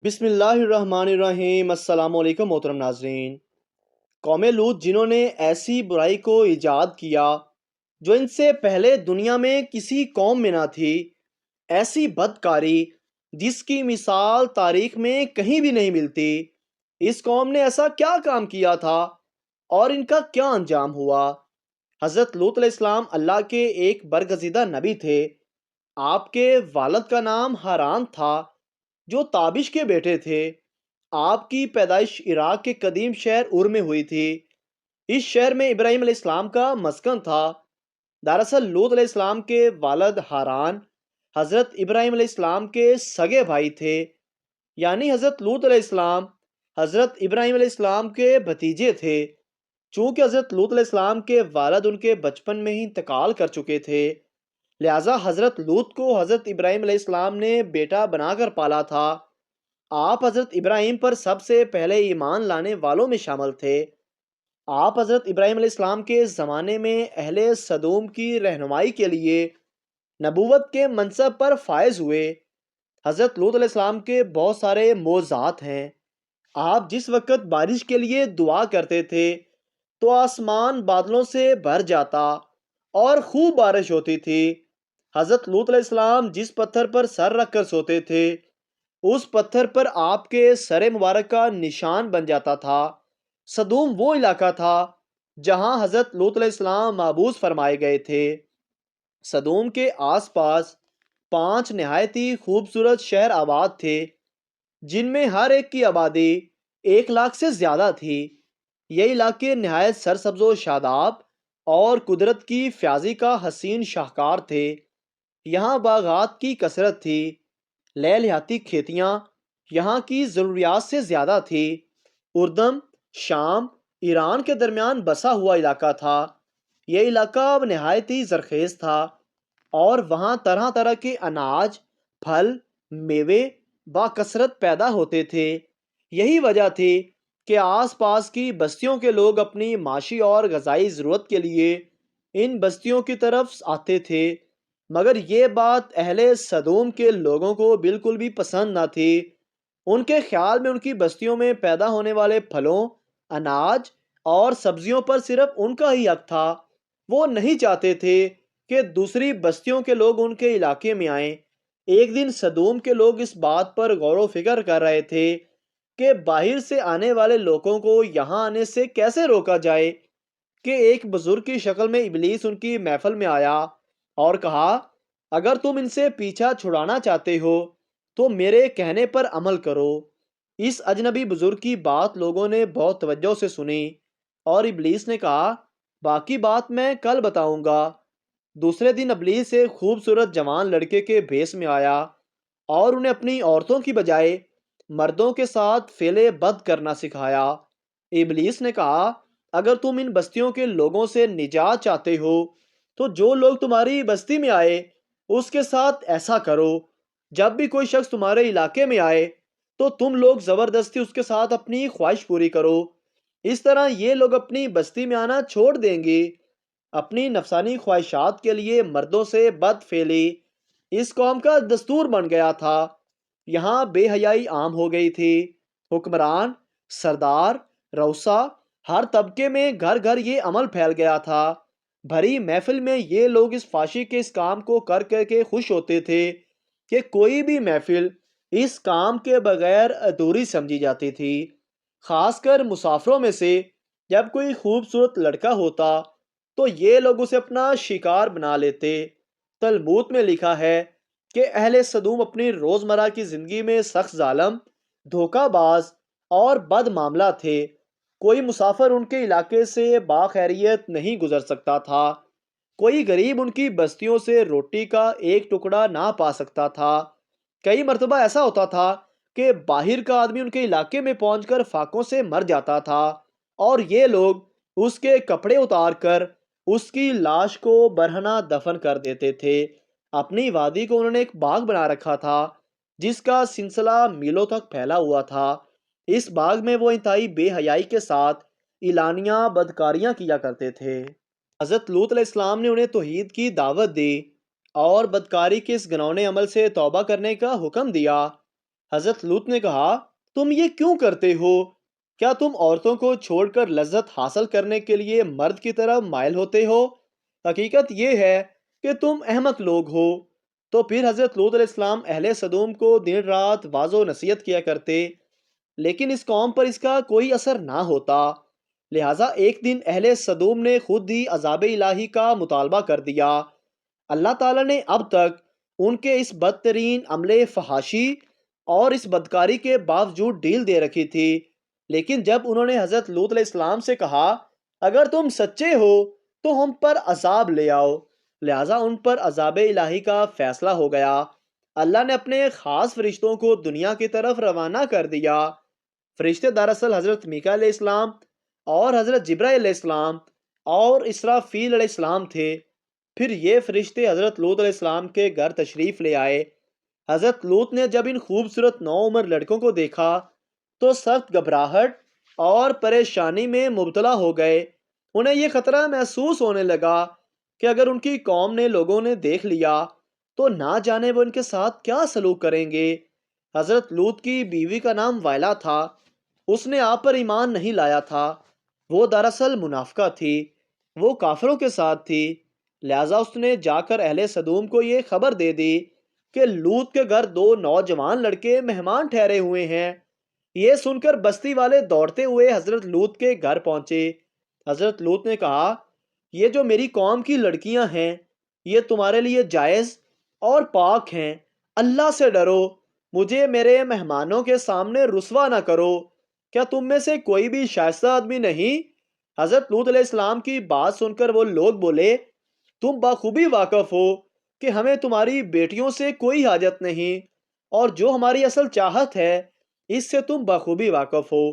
بسم اللہ الرحمن الرحیم۔ السلام علیکم محترم ناظرین۔ قوم لوط جنہوں نے ایسی برائی کو ایجاد کیا جو ان سے پہلے دنیا میں کسی قوم میں نہ تھی، ایسی بدکاری جس کی مثال تاریخ میں کہیں بھی نہیں ملتی، اس قوم نے ایسا کیا کام کیا تھا اور ان کا کیا انجام ہوا؟ حضرت لوط علیہ السلام اللہ کے ایک برگزیدہ نبی تھے۔ آپ کے والد کا نام حاران تھا جو تابش کے بیٹے تھے۔ آپ کی پیدائش عراق کے قدیم شہر ار میں ہوئی تھی۔ اس شہر میں ابراہیم علیہ السلام کا مسکن تھا۔ دراصل لوط علیہ السلام کے والد حاران حضرت ابراہیم علیہ السلام کے سگے بھائی تھے، یعنی حضرت لوط علیہ السلام حضرت ابراہیم علیہ السلام کے بھتیجے تھے۔ چونکہ حضرت لوط علیہ السلام کے والد ان کے بچپن میں ہی انتقال کر چکے تھے، لہٰذا حضرت لوط کو حضرت ابراہیم علیہ السلام نے بیٹا بنا کر پالا تھا۔ آپ حضرت ابراہیم پر سب سے پہلے ایمان لانے والوں میں شامل تھے۔ آپ حضرت ابراہیم علیہ السلام کے زمانے میں اہل سدوم کی رہنمائی کے لیے نبوت کے منصب پر فائز ہوئے۔ حضرت لوط علیہ السلام کے بہت سارے معجزات ہیں۔ آپ جس وقت بارش کے لیے دعا کرتے تھے تو آسمان بادلوں سے بھر جاتا اور خوب بارش ہوتی تھی۔ حضرت لوط علیہ السلام جس پتھر پر سر رکھ کر سوتے تھے اس پتھر پر آپ کے سر مبارک کا نشان بن جاتا تھا۔ سدوم وہ علاقہ تھا جہاں حضرت لوط علیہ السلام محبوس فرمائے گئے تھے۔ سدوم کے آس پاس 5 نہایت ہی خوبصورت شہر آباد تھے، جن میں ہر ایک کی آبادی 1 لاکھ سے زیادہ تھی۔ یہ علاقے نہایت سرسبز و شاداب اور قدرت کی فیاضی کا حسین شاہکار تھے۔ یہاں باغات کی کثرت تھی، لہلیاتی کھیتیاں یہاں کی ضروریات سے زیادہ تھی۔ اردن، شام، ایران کے درمیان بسا ہوا علاقہ تھا۔ یہ علاقہ اب نہایت ہی زرخیز تھا اور وہاں طرح طرح کے اناج، پھل، میوے باکثرت پیدا ہوتے تھے۔ یہی وجہ تھی کہ آس پاس کی بستیوں کے لوگ اپنی معاشی اور غذائی ضرورت کے لیے ان بستیوں کی طرف آتے تھے، مگر یہ بات اہل سدوم کے لوگوں کو بالکل بھی پسند نہ تھی۔ ان کے خیال میں ان کی بستیوں میں پیدا ہونے والے پھلوں، اناج اور سبزیوں پر صرف ان کا ہی حق تھا۔ وہ نہیں چاہتے تھے کہ دوسری بستیوں کے لوگ ان کے علاقے میں آئیں۔ ایک دن سدوم کے لوگ اس بات پر غور و فکر کر رہے تھے کہ باہر سے آنے والے لوگوں کو یہاں آنے سے کیسے روکا جائے کہ ایک بزرگ کی شکل میں ابلیس ان کی محفل میں آیا اور کہا، اگر تم ان سے پیچھا چھڑانا چاہتے ہو تو میرے کہنے پر عمل کرو۔ اس اجنبی بزرگ کی بات لوگوں نے بہت توجہ سے سنی اور ابلیس نے کہا، باقی بات میں کل بتاؤں گا۔ دوسرے دن ابلیس ایک خوبصورت جوان لڑکے کے بھیس میں آیا اور انہیں اپنی عورتوں کی بجائے مردوں کے ساتھ فعل بد کرنا سکھایا۔ ابلیس نے کہا، اگر تم ان بستیوں کے لوگوں سے نجات چاہتے ہو تو جو لوگ تمہاری بستی میں آئے اس کے ساتھ ایسا کرو۔ جب بھی کوئی شخص تمہارے علاقے میں آئے تو تم لوگ زبردستی اس کے ساتھ اپنی خواہش پوری کرو۔ اس طرح یہ لوگ اپنی بستی میں آنا چھوڑ دیں گے۔ اپنی نفسانی خواہشات کے لیے مردوں سے بد فعلی اس قوم کا دستور بن گیا تھا۔ یہاں بے حیائی عام ہو گئی تھی۔ حکمران، سردار، روسا، ہر طبقے میں گھر گھر یہ عمل پھیل گیا تھا۔ بھری محفل میں یہ لوگ اس فحاشی کے اس کام کو کر کر کے خوش ہوتے تھے کہ کوئی بھی محفل اس کام کے بغیر ادھوری سمجھی جاتی تھی۔ خاص کر مسافروں میں سے جب کوئی خوبصورت لڑکا ہوتا تو یہ لوگ اسے اپنا شکار بنا لیتے۔ تلمود میں لکھا ہے کہ اہل سدوم اپنی روزمرہ کی زندگی میں سخت ظالم، دھوکہ باز اور بد معاملہ تھے۔ کوئی مسافر ان کے علاقے سے باخیریت نہیں گزر سکتا تھا۔ کوئی غریب ان کی بستیوں سے روٹی کا ایک ٹکڑا نہ پا سکتا تھا۔ کئی مرتبہ ایسا ہوتا تھا کہ باہر کا آدمی ان کے علاقے میں پہنچ کر فاقوں سے مر جاتا تھا اور یہ لوگ اس کے کپڑے اتار کر اس کی لاش کو برہنہ دفن کر دیتے تھے۔ اپنی وادی کو انہوں نے ایک باغ بنا رکھا تھا جس کا سلسلہ میلوں تک پھیلا ہوا تھا۔ اس باغ میں وہ انتہائی بے حیائی کے ساتھ اعلانیہ بدکاریاں کیا کرتے تھے۔ حضرت لوط علیہ السلام نے انہیں توحید کی دعوت دی اور بدکاری کے اس گھنونے عمل سے توبہ کرنے کا حکم دیا۔ حضرت لوط نے کہا، تم یہ کیوں کرتے ہو؟ کیا تم عورتوں کو چھوڑ کر لذت حاصل کرنے کے لیے مرد کی طرف مائل ہوتے ہو؟ حقیقت یہ ہے کہ تم احمق لوگ ہو۔ تو پھر حضرت لوط علیہ السلام اہل سدوم کو دن رات واضح و نصیحت کیا کرتے، لیکن اس قوم پر اس کا کوئی اثر نہ ہوتا۔ لہٰذا ایک دن اہل سدوم نے خود ہی عذاب الہی کا مطالبہ کر دیا۔ اللہ تعالیٰ نے اب تک ان کے اس بدترین عملے فحاشی اور اس بدکاری کے باوجود ڈیل دے رکھی تھی، لیکن جب انہوں نے حضرت لوط علیہ السلام سے کہا، اگر تم سچے ہو تو ہم پر عذاب لے آؤ، لہٰذا ان پر عذاب الہی کا فیصلہ ہو گیا۔ اللہ نے اپنے خاص فرشتوں کو دنیا کی طرف روانہ کر دیا۔ فرشتے دراصل حضرت میکائیل علیہ السلام اور حضرت جبرائیل علیہ السلام اور اسرافیل علیہ السلام تھے۔ پھر یہ فرشتے حضرت لوط علیہ السلام کے گھر تشریف لے آئے۔ حضرت لوط نے جب ان خوبصورت نوعمر لڑکوں کو دیکھا تو سخت گھبراہٹ اور پریشانی میں مبتلا ہو گئے۔ انہیں یہ خطرہ محسوس ہونے لگا کہ اگر ان کی قوم نے لوگوں نے دیکھ لیا تو نہ جانے وہ ان کے ساتھ کیا سلوک کریں گے۔ حضرت لوط کی بیوی کا نام وائلا تھا۔ اس نے آپ پر ایمان نہیں لایا تھا۔ وہ دراصل منافقہ تھی، وہ کافروں کے ساتھ تھی۔ لہٰذا اس نے جا کر اہل سدوم کو یہ خبر دے دی کہ لوط کے گھر دو نوجوان لڑکے مہمان ٹھہرے ہوئے ہیں۔ یہ سن کر بستی والے دوڑتے ہوئے حضرت لوط کے گھر پہنچے۔ حضرت لوط نے کہا، یہ جو میری قوم کی لڑکیاں ہیں یہ تمہارے لیے جائز اور پاک ہیں، اللہ سے ڈرو، مجھے میرے مہمانوں کے سامنے رسوا نہ کرو۔ کیا تم میں سے کوئی بھی شائستہ آدمی نہیں؟ حضرت لوط علیہ السلام کی بات سن کر وہ لوگ بولے، تم بخوبی واقف ہو کہ ہمیں تمہاری بیٹیوں سے کوئی حاجت نہیں، اور جو ہماری اصل چاہت ہے اس سے تم بخوبی واقف ہو۔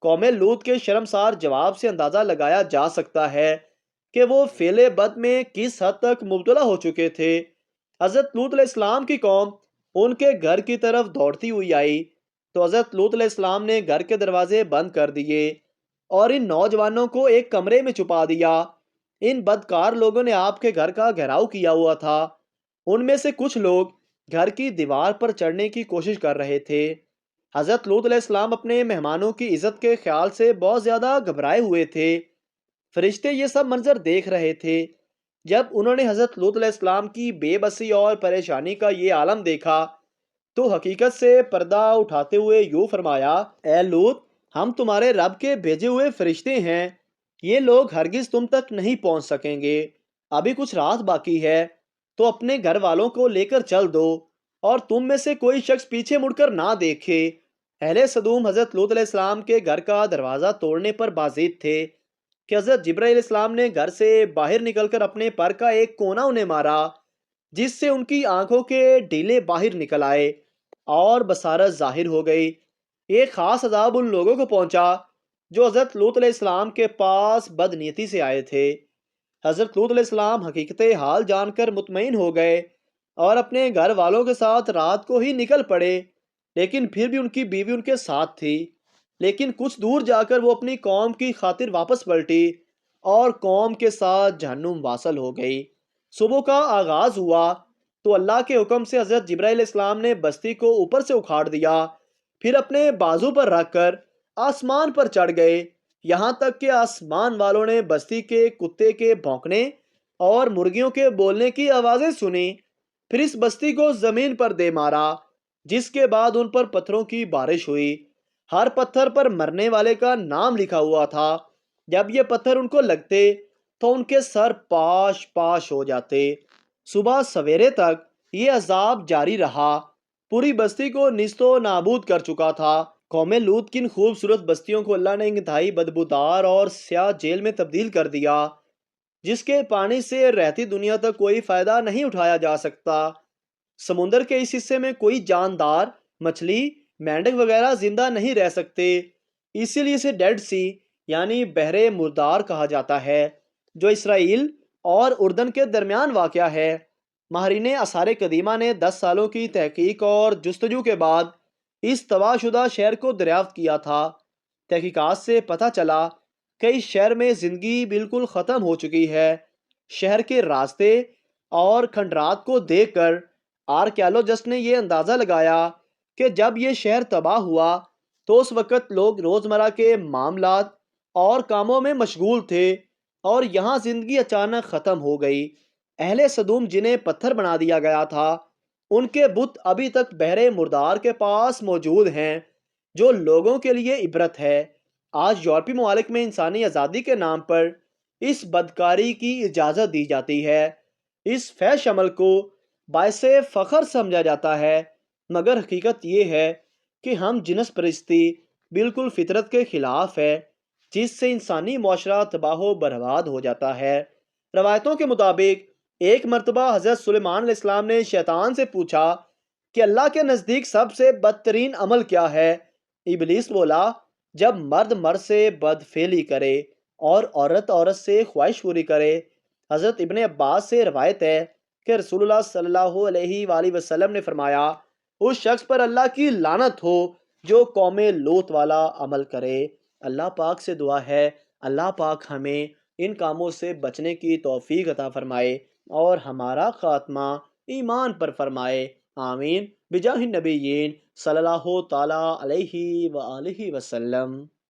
قوم لوط کے شرمسار جواب سے اندازہ لگایا جا سکتا ہے کہ وہ فعل بد میں کس حد تک مبتلا ہو چکے تھے۔ حضرت لوط علیہ السلام کی قوم ان کے گھر کی طرف دوڑتی ہوئی آئی تو حضرت لوط علیہ السلام نے گھر کے دروازے بند کر دیے اور ان نوجوانوں کو ایک کمرے میں چھپا دیا۔ ان بدکار لوگوں نے آپ کے گھر کا گھیراؤ کیا ہوا تھا۔ ان میں سے کچھ لوگ گھر کی دیوار پر چڑھنے کی کوشش کر رہے تھے۔ حضرت لوط علیہ السلام اپنے مہمانوں کی عزت کے خیال سے بہت زیادہ گھبرائے ہوئے تھے۔ فرشتے یہ سب منظر دیکھ رہے تھے۔ جب انہوں نے حضرت لوط علیہ السلام کی بے بسی اور پریشانی کا یہ عالم دیکھا تو حقیقت سے پردہ اٹھاتے ہوئے یوں فرمایا، اے لوط، ہم تمہارے رب کے بھیجے ہوئے فرشتے ہیں، یہ لوگ ہرگز تم تک نہیں پہنچ سکیں گے۔ ابھی کچھ رات باقی ہے تو اپنے گھر والوں کو لے کر چل دو اور تم میں سے کوئی شخص پیچھے مڑ کر نہ دیکھے۔ اہل سدوم حضرت لوط علیہ السلام کے گھر کا دروازہ توڑنے پر بازید تھے کہ حضرت جبرائیل علیہ السلام نے گھر سے باہر نکل کر اپنے پر کا ایک کونا انہیں مارا، جس سے ان کی آنکھوں کے ڈیلے باہر نکل آئے اور بصارت ظاہر ہو گئی۔ ایک خاص عذاب ان لوگوں کو پہنچا جو حضرت لوط علیہ السلام کے پاس بدنیتی سے آئے تھے۔ حضرت لوط علیہ السلام حقیقت حال جان کر مطمئن ہو گئے اور اپنے گھر والوں کے ساتھ رات کو ہی نکل پڑے، لیکن پھر بھی ان کی بیوی ان کے ساتھ تھی۔ لیکن کچھ دور جا کر وہ اپنی قوم کی خاطر واپس پلٹی اور قوم کے ساتھ جہنم واصل ہو گئی۔ صبح کا آغاز ہوا تو اللہ کے حکم سے حضرت جبرائیل علیہ السلام نے بستی کو اوپر سے اکھاڑ دیا، پھر اپنے بازو پر رکھ کر آسمان پر چڑھ گئے، یہاں تک کہ آسمان والوں نے بستی کے کتے کے بھونکنے اور مرغیوں کے بولنے کی آوازیں سنی۔ پھر اس بستی کو زمین پر دے مارا، جس کے بعد ان پر پتھروں کی بارش ہوئی۔ ہر پتھر پر مرنے والے کا نام لکھا ہوا تھا۔ جب یہ پتھر ان کو لگتے تو ان کے سر پاش پاش ہو جاتے۔ صبح سویرے تک یہ عذاب جاری رہا، پوری بستی کو نیست و نابود کر چکا تھا۔ قوم لوط کی ان خوبصورت بستیوں کو اللہ نے انتہائی بدبودار اور سیاہ جیل میں تبدیل کر دیا، جس کے پانی سے رہتی دنیا تک کوئی فائدہ نہیں اٹھایا جا سکتا۔ سمندر کے اس حصے میں کوئی جاندار، مچھلی، مینڈک وغیرہ زندہ نہیں رہ سکتے، اسی لیے اسے ڈیڈ سی یعنی بحر مردار کہا جاتا ہے، جو اسرائیل اور اردن کے درمیان واقع ہے۔ ماہرین آثار قدیمہ نے 10 سالوں کی تحقیق اور جستجو کے بعد اس تباہ شدہ شہر کو دریافت کیا تھا۔ تحقیقات سے پتہ چلا کہ اس شہر میں زندگی بالکل ختم ہو چکی ہے۔ شہر کے راستے اور کھنڈرات کو دیکھ کر آرکیالوجسٹ نے یہ اندازہ لگایا کہ جب یہ شہر تباہ ہوا تو اس وقت لوگ روزمرہ کے معاملات اور کاموں میں مشغول تھے اور یہاں زندگی اچانک ختم ہو گئی۔ اہل صدوم جنہیں پتھر بنا دیا گیا تھا، ان کے بت ابھی تک بحر مردار کے پاس موجود ہیں، جو لوگوں کے لیے عبرت ہے۔ آج یورپی ممالک میں انسانی آزادی کے نام پر اس بدکاری کی اجازت دی جاتی ہے۔ اس فحش عمل کو باعث فخر سمجھا جاتا ہے، مگر حقیقت یہ ہے کہ ہم جنس پرستی بالکل فطرت کے خلاف ہے، جس سے انسانی معاشرہ تباہ و برباد ہو جاتا ہے۔ روایتوں کے مطابق ایک مرتبہ حضرت سلیمان علیہ السلام نے شیطان سے پوچھا کہ اللہ کے نزدیک سب سے بدترین عمل کیا ہے؟ ابلیس بولا، جب مرد مرد سے بدفعلی کرے اور عورت عورت سے خواہش پوری کرے۔ حضرت ابن عباس سے روایت ہے کہ رسول اللہ صلی اللہ علیہ وآلہ وسلم نے فرمایا، اس شخص پر اللہ کی لعنت ہو جو قوم لوط والا عمل کرے۔ اللہ پاک سے دعا ہے اللہ پاک ہمیں ان کاموں سے بچنے کی توفیق عطا فرمائے اور ہمارا خاتمہ ایمان پر فرمائے، آمین، بجاہ النبیین صلی اللہ تعالی علیہ وآلہ وسلم۔